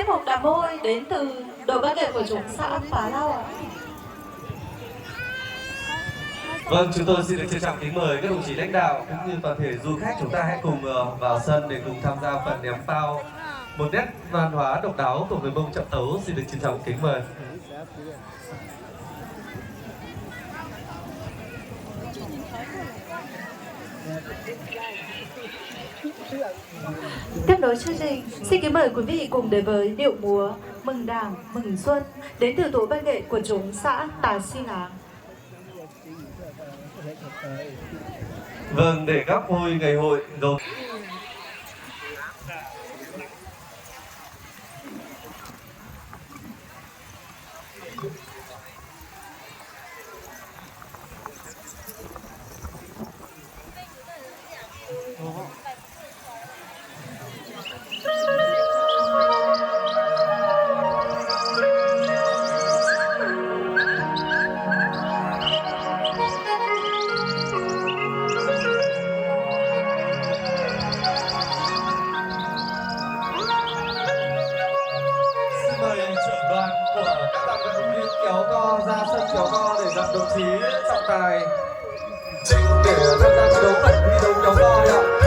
tiết mục đạp môi đến từ đội văn nghệ của chúng xã Phá Lau ạ. Vâng, chúng tôi xin được trân trọng kính mời các đồng chí lãnh đạo cũng như toàn thể du khách chúng ta hãy cùng vào sân để cùng tham gia phần ném phao, một nét văn hóa độc đáo của người Mông Chậm Tấu. Xin được trân trọng kính mời. Tiếp nối chương trình, xin kính mời quý vị cùng đến với điệu múa Mừng Đảng Mừng Xuân đến từ tổ văn nghệ của chúng xã Tà Si Láng. Vâng, để góp vui ngày hội gầu kéo co ra sân kéo co để gặp đồng chí trọng tài để tham gia thi đấu thi đấu kéo co ạ.